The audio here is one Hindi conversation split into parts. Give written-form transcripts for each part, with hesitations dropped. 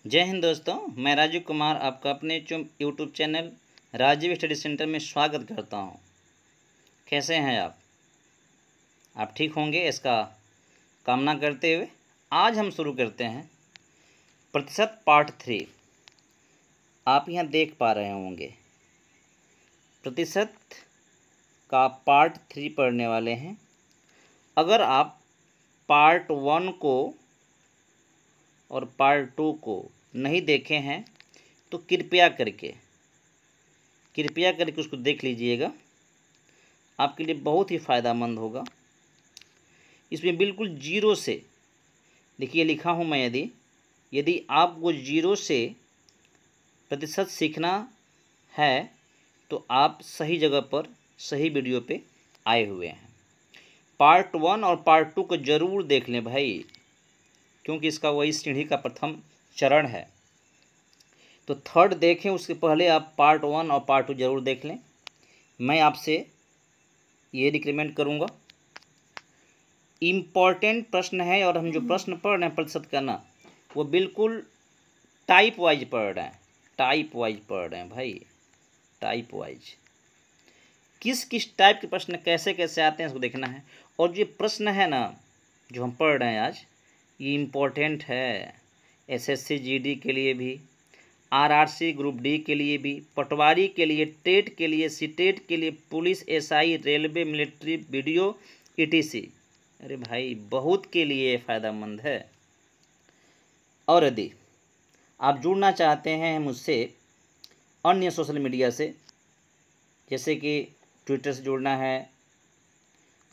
जय हिंद दोस्तों, मैं राजीव कुमार आपका अपने YouTube channel Rajiv study centre में स्वागत करता हूं। कैसे हैं आप ठीक होंगे इसका कामना करते हुए आज हम शुरू करते हैं प्रतिशत पार्ट 3। आप यहां देख पा रहे होंगे प्रतिशत का पार्ट 3 पढ़ने वाले हैं। अगर आप पार्ट 1 को और पार्ट 2 को नहीं देखे हैं तो कृपया करके उसको देख लीजिएगा, आपके लिए बहुत ही फ़ायदेमंद होगा। इसमें बिल्कुल जीरो से देखिए लिखा हूँ मैं, यदि आपको जीरो से प्रतिशत सीखना है तो आप सही जगह पर सही वीडियो पे आए हुए हैं। पार्ट 1 और पार्ट 2 को ज़रूर देख लें भाई, क्योंकि इसका वही सीढ़ी का प्रथम चरण है। तो थर्ड देखें उसके पहले आप पार्ट 1 और पार्ट 2 ज़रूर देख लें। मैं आपसे ये रिकमेंड करूँगा। इम्पॉर्टेंट प्रश्न है और हम जो प्रश्न पढ़ रहे हैं प्रतिशत का ना, वो बिल्कुल टाइप वाइज पढ़ रहे हैं भाई, टाइप वाइज। किस किस टाइप के प्रश्न कैसे कैसे आते हैं इसको देखना है। और जो प्रश्न है ना जो हम पढ़ रहे हैं आज, ये इम्पोर्टेंट है एसएससी जीडी के लिए भी, आरआरसी ग्रुप डी के लिए भी, पटवारी के लिए, टेट के लिए, सीटेट के लिए, police, SI, railway, military, video, etc. अरे भाई बहुत के लिए फ़ायदेमंद है। और यदि आप जुड़ना चाहते हैं मुझसे अन्य सोशल मीडिया से, जैसे कि ट्विटर से जुड़ना है,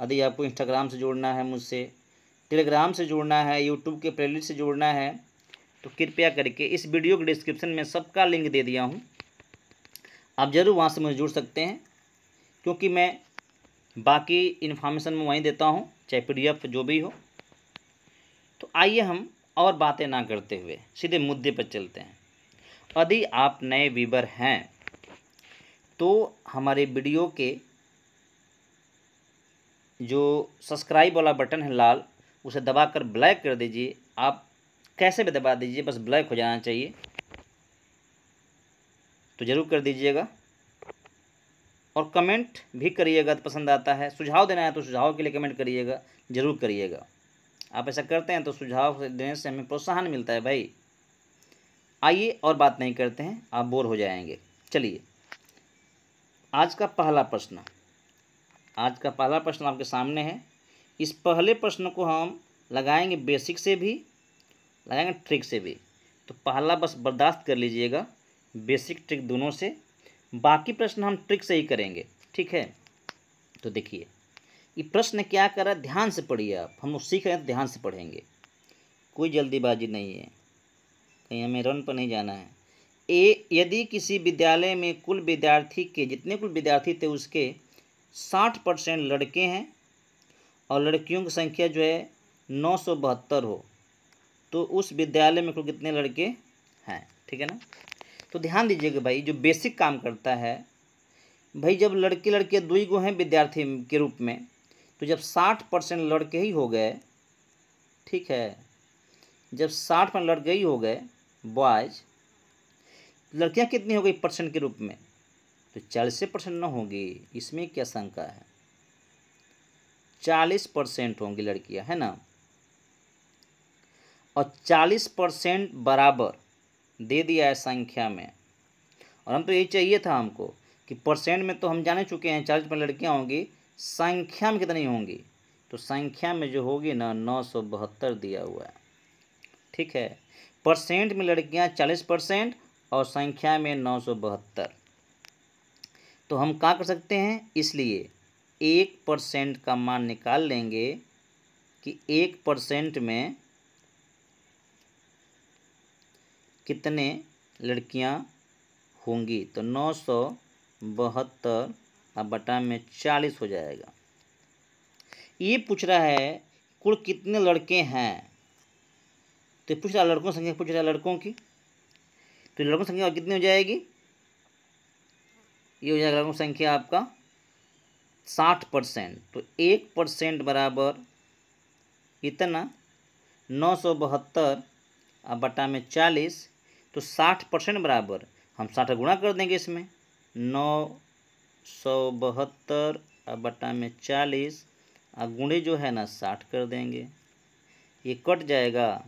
यदि आपको इंस्टाग्राम से जुड़ना है मुझसे, टेलीग्राम से जुड़ना है, यूट्यूब के प्लेलिस्ट से जुड़ना है, तो कृपया करके इस वीडियो के डिस्क्रिप्शन में सबका लिंक दे दिया हूँ, आप ज़रूर वहाँ से मुझे जुड़ सकते हैं। क्योंकि मैं बाकी इन्फॉर्मेशन में वहीं देता हूँ, चाहे PDF जो भी हो। तो आइए हम और बातें ना करते हुए सीधे मुद्दे पर चलते हैं। यदि आप नए व्यूअर हैं तो हमारे वीडियो के जो सब्सक्राइब वाला बटन है लाल, उसे दबाकर ब्लैक कर दीजिए। आप कैसे भी दबा दीजिए, बस ब्लैक हो जाना चाहिए, तो ज़रूर कर दीजिएगा। और कमेंट भी करिएगा तो पसंद आता है। सुझाव देना है तो सुझाव के लिए कमेंट करिएगा, ज़रूर करिएगा। आप ऐसा करते हैं तो सुझाव देने से हमें प्रोत्साहन मिलता है भाई। आइए और बात नहीं करते हैं, आप बोर हो जाएंगे। चलिए आज का पहला प्रश्न आपके सामने है। इस पहले प्रश्न को हम लगाएंगे बेसिक से भी, लगाएंगे ट्रिक से भी। तो पहला बस बर्दाश्त कर लीजिएगा, बेसिक ट्रिक दोनों से। बाकी प्रश्न हम ट्रिक से ही करेंगे, ठीक है। तो देखिए ये प्रश्न क्या कर रहा है, ध्यान से पढ़िए आप। हम लोग सीख रहे हैं तो ध्यान से पढ़ेंगे, कोई जल्दीबाजी नहीं है, कहीं हमें रन पर नहीं जाना है। यदि किसी विद्यालय में जितने कुल विद्यार्थी थे उसके 60% लड़के हैं और लड़कियों की संख्या जो है 972 हो, तो उस विद्यालय में कुल कितने लड़के हैं, ठीक है ना। तो ध्यान दीजिएगा भाई, जो बेसिक काम करता है भाई, जब लड़के लड़कियाँ दुई गो हैं विद्यार्थी के रूप में, तो जब 60% लड़के ही हो गए, ठीक है, जब 60% लड़के ही हो गए बॉयज़, लड़कियां कितनी हो गई परसेंट के रूप में, तो 40% न होगी। इसमें क्या शंका है, 40% होंगी लड़कियां, है ना। और 40% बराबर दे दिया है संख्या में। और हम तो यही चाहिए था हमको कि परसेंट में तो हम जाने चुके हैं 40% लड़कियां होंगी, संख्या में कितनी होंगी, तो संख्या में जो होगी ना 972 दिया हुआ है, ठीक है। परसेंट में लड़कियां 40% और संख्या में 972। तो हम क्या कर सकते हैं, इसलिए 1% का मान निकाल लेंगे कि 1% में कितने लड़कियां होंगी, तो 972 अब बटा में 40 हो जाएगा। ये पूछ रहा है कुल कितने लड़के हैं, तो पूछ रहा लड़कों की संख्या, पूछ रहा लड़कों की, तो लड़कों की संख्या कितनी हो जाएगी, ये हो जाएगा लड़कों की संख्या आपका 60%। तो 1% बराबर इतना 972 अब बटा में 40, तो 60% बराबर हम 60 गुणा कर देंगे इसमें, 972 बटा में 40 गुणे जो है ना 60 कर देंगे। ये कट जाएगा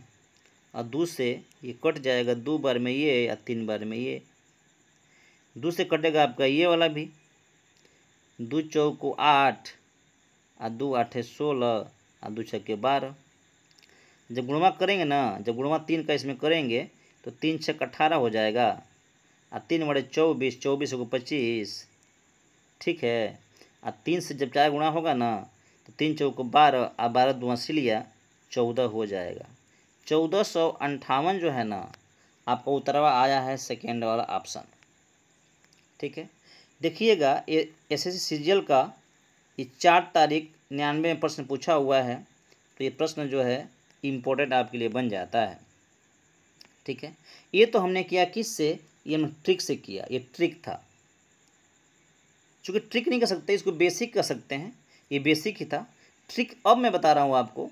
और 2 से ये कट जाएगा, 2 बार में ये या 3 बार में ये, 2 से कटेगा आपका ये वाला भी, 2 चौको 8 और 2 आठे 16 और 2 छक्के 12। जब गुणवा करेंगे ना, जब गुणवा 3 का इसमें करेंगे तो 3 छक 18 हो जाएगा और 3 बड़े 24, 24 को 25, ठीक है। और 3 से जब 4 गुणा होगा ना तो 3 चौको 12 और 12 दुआ सिलिया 14 हो जाएगा। 1458 जो है ना आपका उत्तरवा आया है सेकेंड वाला ऑप्शन, ठीक है। देखिएगा ये एसएससी सीजीएल का ये 4 तारीख 99 में प्रश्न पूछा हुआ है, तो ये प्रश्न जो है इम्पोर्टेंट आपके लिए बन जाता है, ठीक है। ये तो हमने किया किससे, ये हमने ट्रिक से किया, ये ट्रिक था। चूँकि ट्रिक नहीं कर सकते, इसको बेसिक कर सकते हैं, ये बेसिक ही था। ट्रिक अब मैं बता रहा हूँ आपको,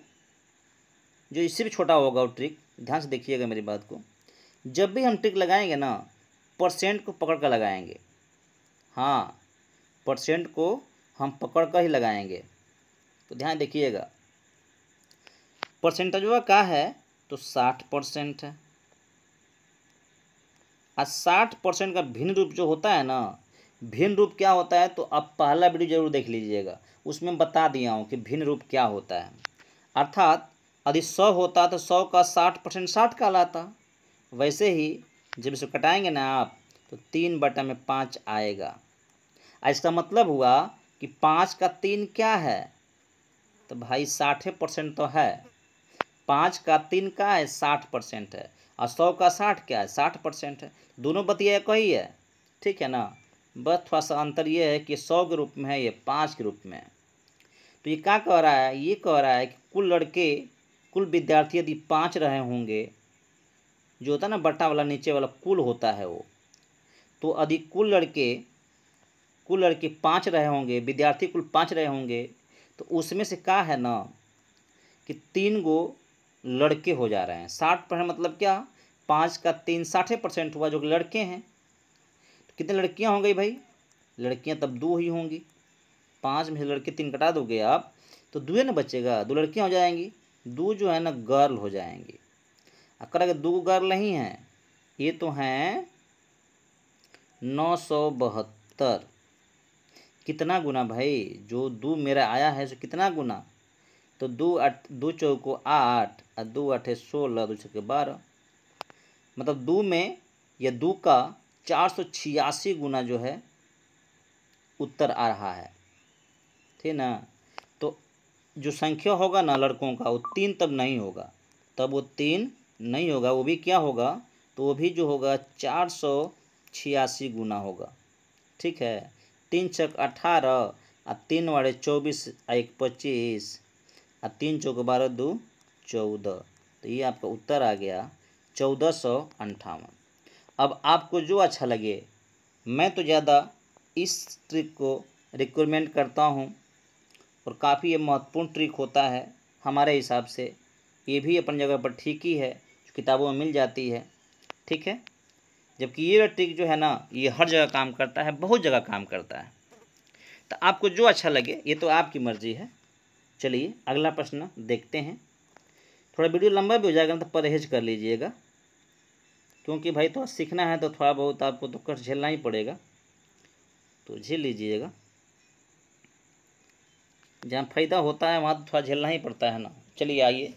जो इससे भी छोटा होगा वो ट्रिक, ध्यान से देखिएगा मेरी बात को। जब भी हम ट्रिक लगाएंगे ना, परसेंट को पकड़ कर लगाएंगे, हाँ परसेंट को हम पकड़ कर ही लगाएंगे। तो ध्यान देखिएगा, परसेंटेजवा का है तो 60% है, और 60% का भिन्न रूप जो होता है ना, भिन्न रूप क्या होता है तो आप पहला वीडियो जरूर देख लीजिएगा, उसमें बता दिया हूँ कि भिन्न रूप क्या होता है। अर्थात यदि 100 होता तो 100 का 60% 60 कहलाता। वैसे ही जब इसे कटाएंगे ना आप तो 3 बटा में 5 आएगा। इसका मतलब हुआ कि 5 का 3 क्या है, तो भाई 60% तो है। 5 का 3 का है 60% है, और 100 का 60 क्या है 60% है। दोनों बतिया एक ही है, ठीक है ना। बस थोड़ा सा अंतर ये है कि 100 के रूप में है, ये 5 के रूप में है। तो ये क्या कह रहा है, ये कह रहा है कि कुल लड़के, कुल विद्यार्थी यदि 5 रहे होंगे, जो होता है ना बट्टा वाला नीचे वाला कुल होता है वो, तो यदि कुल लड़के 5 रहे होंगे, विद्यार्थी कुल 5 रहे होंगे, तो उसमें से क्या है ना कि 3 गो लड़के हो जा रहे हैं। 60% मतलब क्या, 5 का 3 60% हुआ, जो कि लड़के हैं। तो कितने लड़कियां हो गई भाई, लड़कियां तब 2 ही होंगी। 5 में से लड़के 3 कटा दोगे आप तो 2 ना बचेगा, 2 लड़कियां हो जाएंगी, 2 जो है ना गर्ल हो जाएंगी। अगर 2 गर्ल नहीं हैं, ये तो हैं 972। कितना गुना भाई, जो 2 मेरा आया है सो कितना गुना, तो 2 चौको 8 और 2 आठे 16, 2 छक्के 12, मतलब 2 में या 2 का 486 गुना जो है उत्तर आ रहा है, ठीक ना। तो जो संख्या होगा ना लड़कों का वो 3 तब नहीं होगा, तब वो 3 नहीं होगा, वो भी क्या होगा, तो वो भी जो होगा 486 गुना होगा, ठीक है। 3 छक 18 और 3 वाले 24 और 1 25 और 3 चौक 12 2 14। तो ये आपका उत्तर आ गया 1458। अब आपको जो अच्छा लगे, मैं तो ज़्यादा इस ट्रिक को रिकमेंड करता हूँ, और काफ़ी ये महत्वपूर्ण ट्रिक होता है हमारे हिसाब से। ये भी अपन जगह पर ठीक ही है, जो किताबों में मिल जाती है, ठीक है। जबकि ये ट्रिक जो है ना, ये हर जगह काम करता है, बहुत जगह काम करता है। तो आपको जो अच्छा लगे, ये तो आपकी मर्ज़ी है। चलिए अगला प्रश्न देखते हैं। थोड़ा वीडियो लंबा भी हो जाएगा तो परहेज कर लीजिएगा, क्योंकि भाई थोड़ा सीखना है तो थोड़ा बहुत आपको तो कष्ट झेलना ही पड़ेगा, तो झेल लीजिएगा। जहाँ फ़ायदा होता है वहाँ तो थोड़ा झेलना ही पड़ता है ना। चलिए आइए,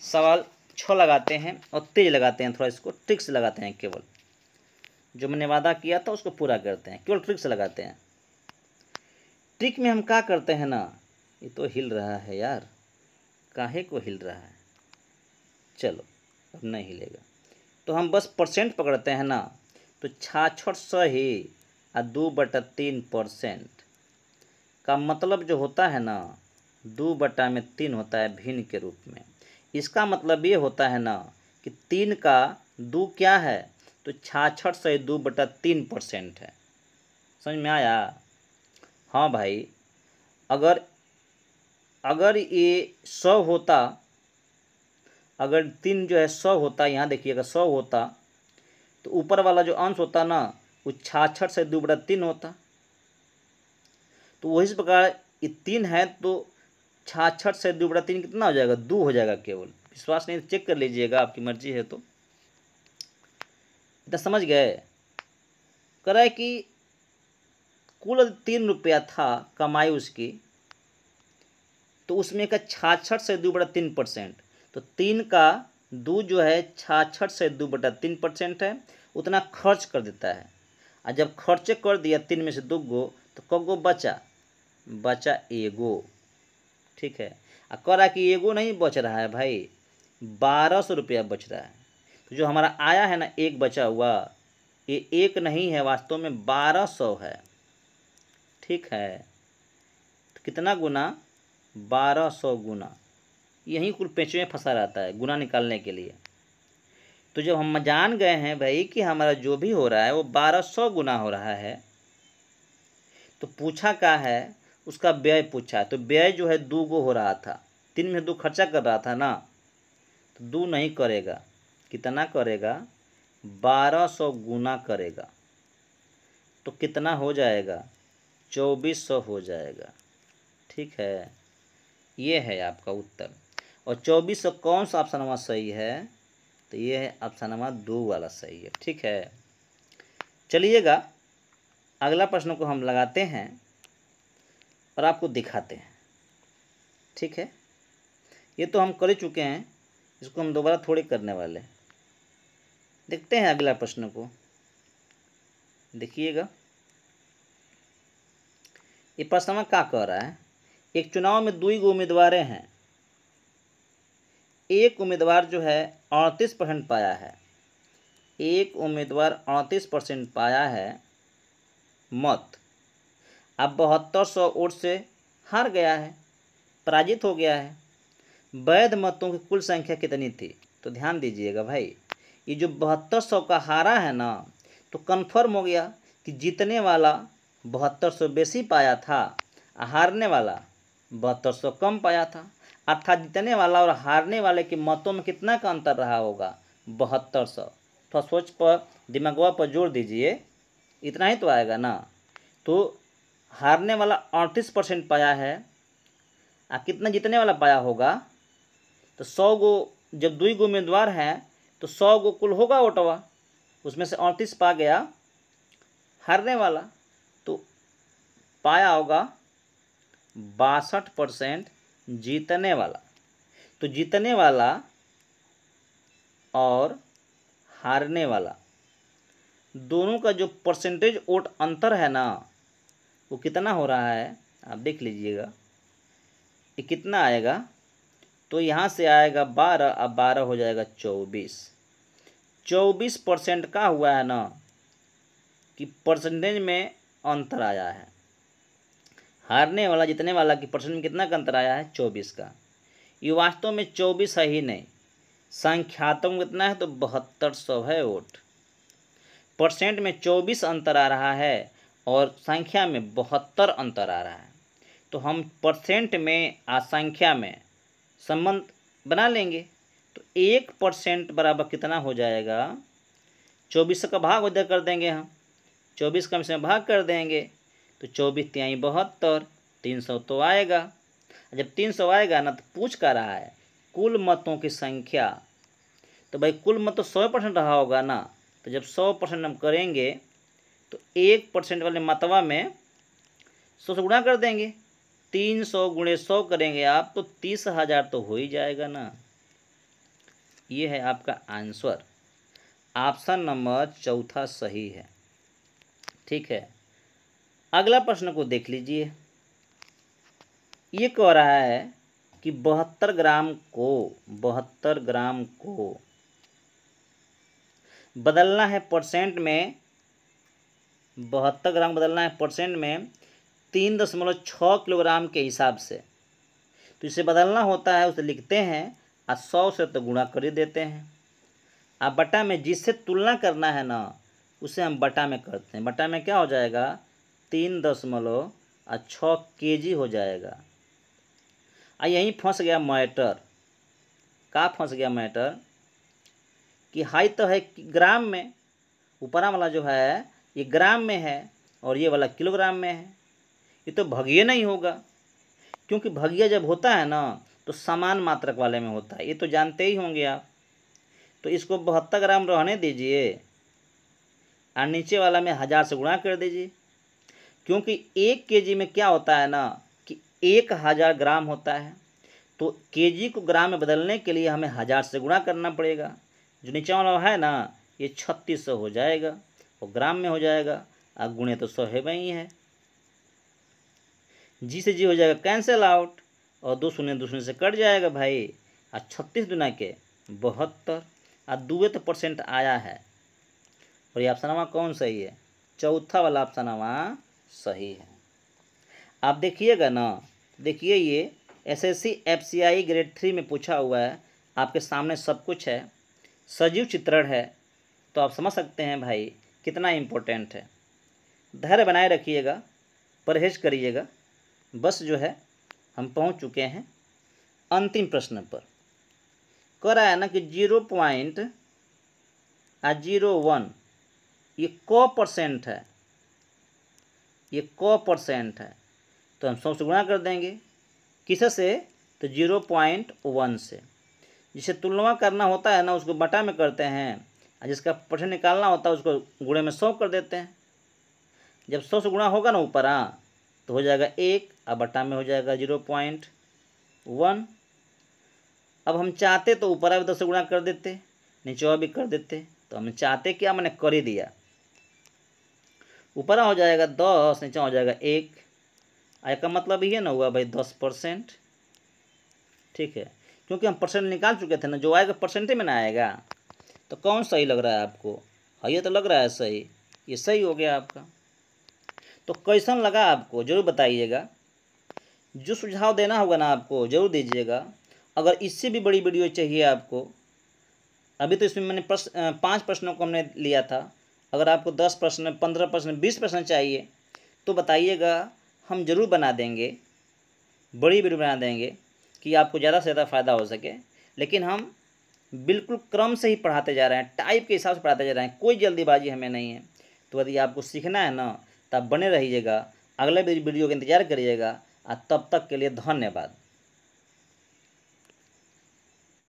सवाल 6 लगाते हैं और तेज लगाते हैं, थोड़ा इसको ट्रिक से लगाते हैं। केवल जो मैंने वादा किया था उसको पूरा करते हैं, केवल ट्रिक से लगाते हैं। ट्रिक में हम क्या करते हैं ना, ये तो हिल रहा है यार, काहे को हिल रहा है, चलो अब नहीं हिलेगा। तो हम बस परसेंट पकड़ते हैं ना, तो 66 ही 2/3% का मतलब जो होता है ना 2/3 होता है भिन्न के रूप में। इसका मतलब ये होता है ना कि 3 का 2 क्या है, तो 66 से 2/3% है। समझ में आया। हाँ भाई, अगर ये 100 होता, अगर 3 जो है 100 होता, यहाँ देखिएगा 100 होता, तो ऊपर वाला जो अंश होता ना वो 66 से 2/3 होता। तो वही इस प्रकार ये 3 है तो 66 से 2/3 कितना हो जाएगा, 2 हो जाएगा केवल। विश्वास नहीं चेक कर लीजिएगा, आपकी मर्जी है। तो इतना समझ गए। कह रहा है कि कुल 3 रुपया था कमाई उसकी, तो उसमें का 66 से 2/3%, तो 3 का 2 जो है 66 से 2/3% है, उतना खर्च कर देता है। और जब खर्चे कर दिया 3 में से 2 गो, तो क गो बचा, बचा एगो। ठीक है। और कह रहा है कि एगो नहीं बच रहा है भाई, 1200 रुपया बच रहा है। तो जो हमारा आया है ना एक बचा हुआ, ये एक नहीं है, वास्तव में 1200 है। ठीक है। तो कितना गुना, 1200 गुना। यही कुल पेच में फंसा रहता है गुना निकालने के लिए। तो जब हम जान गए हैं भाई कि हमारा जो भी हो रहा है वो 1200 गुना हो रहा है, तो पूछा क्या है, उसका व्यय पूछा है। तो व्यय जो है 2 गो हो रहा था, 3 में 2 खर्चा कर रहा था ना, तो 2 नहीं करेगा, कितना करेगा, 1200 गुना करेगा। तो कितना हो जाएगा, 2400 हो जाएगा। ठीक है। ये है आपका उत्तर। और 2400 कौन सा ऑप्शन नंबर सही है, तो ये है ऑप्शन नंबर 2 वाला सही है। ठीक है। चलिएगा अगला प्रश्न को हम लगाते हैं और आपको दिखाते हैं। ठीक है। ये तो हम कर ही चुके हैं, इसको हम दोबारा थोड़ी करने वाले। देखते हैं अगला प्रश्न को, देखिएगा। ये प्रश्न में क्या कह रहा है, एक चुनाव में 2 उम्मीदवार हैं। एक उम्मीदवार जो है 38% पाया है, एक उम्मीदवार 38% पाया है मत। अब 7200 वोट से हार गया है, पराजित हो गया है। वैध मतों की कुल संख्या कितनी थी। तो ध्यान दीजिएगा भाई, ये जो 7200 का हारा है ना, तो कन्फर्म हो गया कि जीतने वाला 7200 बेसी पाया था, हारने वाला 7200 कम पाया था। अर्थात जीतने वाला और हारने वाले के मतों में कितना का अंतर रहा होगा, 7200। थोड़ा सोच पर, दिमागवा पर जोर दीजिए, इतना ही तो आएगा ना। तो हारने वाला 38% पाया है, कितना जीतने वाला पाया होगा, तो 100 गो, जब 2 गो उम्मीदवार हैं तो 100 गो कुल होगा वोटवा, उसमें से 38 पा गया हारने वाला, तो पाया होगा 62% जीतने वाला। तो जीतने वाला और हारने वाला दोनों का जो परसेंटेज वोट अंतर है ना, वो कितना हो रहा है, आप देख लीजिएगा। ये कितना आएगा, तो यहाँ से आएगा 12, अब 12 हो जाएगा 24। 24% का हुआ है ना, कि परसेंटेज में अंतर आया है। हारने वाला जीतने वाला की परसेंट में कितना का अंतर आया है, 24 का। ये वास्तव में 24 है ही नहीं, संख्यात्मक में कितना है, तो 7200 है वोट। परसेंट में 24 अंतर आ रहा है और संख्या में 72 अंतर आ रहा है। तो हम परसेंट में और संख्या में संबंध बना लेंगे। तो 1% बराबर कितना हो जाएगा, 24 का भाग उधर कर देंगे हम, 24 का इसमें भाग कर देंगे, तो 24 तिहाई 72, 300 तो आएगा। जब 300 आएगा ना, तो पूछ कर रहा है कुल मतों की संख्या। तो भाई कुल मत तो 100% रहा होगा ना, तो जब 100% हम करेंगे तो 1% वाले मतवा में 100 से गुणा कर देंगे, 300 गुणे 100 करेंगे आप, तो 30,000 तो हो ही जाएगा ना। ये है आपका आंसर, ऑप्शन नंबर 4 सही है। ठीक है। अगला प्रश्न को देख लीजिए। ये कह रहा है कि 72 ग्राम को बदलना है परसेंट में, 72 ग्राम बदलना है परसेंट में 3.6 किलोग्राम के हिसाब से। तो इसे बदलना होता है, उसे लिखते हैं और 100 से तो गुणा कर ही देते हैं। अब बटा में जिससे तुलना करना है ना, उसे हम बटा में करते हैं। बटा में क्या हो जाएगा, 3.6 kg हो जाएगा। यहीं फंस गया मैटर। का फंस गया मैटर, कि हाई तो है ग्राम में, ऊपरा वाला जो है ये ग्राम में है और ये वाला किलोग्राम में है। ये तो भगिए नहीं होगा, क्योंकि भगिया जब होता है ना तो समान मात्रक वाले में होता है, ये तो जानते ही होंगे आप। तो इसको 72 ग्राम रहने दीजिए और नीचे वाला में 1000 से गुणा कर दीजिए, क्योंकि 1 केजी में क्या होता है ना कि 1000 ग्राम होता है। तो केजी को ग्राम में बदलने के लिए हमें 1000 से गुणा करना पड़ेगा। जो नीचे वाला है ना ये 3600 हो जाएगा और ग्राम में हो जाएगा, और गुणे तो 100 है वही है। जी से जी हो जाएगा कैंसिल आउट और 2 शून्य 2 शून्य से कट जाएगा भाई। और 36 दुना के 72 और 2 तो परसेंट आया है। और ये ऑप्शनवा कौन सही है? चौथा वाला ऑप्शनवा सही है। आप देखिएगा ना, देखिए ये एसएससी एफसीआई ग्रेड 3 में पूछा हुआ है, आपके सामने सब कुछ है, सजीव चित्रण है, तो आप समझ सकते हैं भाई कितना इम्पोर्टेंट है। धैर्य बनाए रखिएगा, परहेज करिएगा। बस जो है हम पहुंच चुके हैं अंतिम प्रश्न पर। कह रहा है ना कि 0.01 ये क परसेंट है, ये क परसेंट है, तो हम 100 से गुणा कर देंगे। किससे? तो 0.1 से। जिसे तुलना करना होता है ना उसको बटा में करते हैं, और जिसका परसेंट निकालना होता है उसको गुणे में 100 कर देते हैं। जब 100 से गुणा होगा ना ऊपर तो हो जाएगा 1 और बटा में हो जाएगा 0.1। अब हम चाहते तो ऊपर भी 10 से गुणा कर देते, नीचे भी कर देते, तो हम चाहते क्या, मैंने कर ही दिया। ऊपर हो जाएगा 10, नीचे हो जाएगा 1। आय का मतलब ये ना हुआ भाई 10%। ठीक है, क्योंकि हम परसेंट निकाल चुके थे ना, जो आएगा परसेंट में ना आएगा। तो कौन सही लग रहा है आपको? हाँ ये तो लग रहा है सही, ये सही हो गया आपका। तो कैसन लगा आपको जरूर बताइएगा। जो सुझाव देना होगा ना आपको जरूर दीजिएगा। अगर इससे भी बड़ी वीडियो चाहिए आपको, अभी तो इसमें मैंने 5 प्रश्नों को हमने लिया था, अगर आपको 10 प्रश्न 15 प्रश्न 20 प्रश्न चाहिए तो बताइएगा, हम जरूर बना देंगे, बड़ी वीडियो बना देंगे कि आपको ज़्यादा से ज़्यादा फ़ायदा हो सके। लेकिन हम बिल्कुल क्रम से ही पढ़ाते जा रहे हैं, टाइप के हिसाब से पढ़ाते जा रहे हैं, कोई जल्दीबाजी हमें नहीं है। तो यदि आपको सीखना है ना तो आप बने रहिएगा, अगले वीडियो का इंतज़ार करिएगा। और तब तक के लिए धन्यवाद।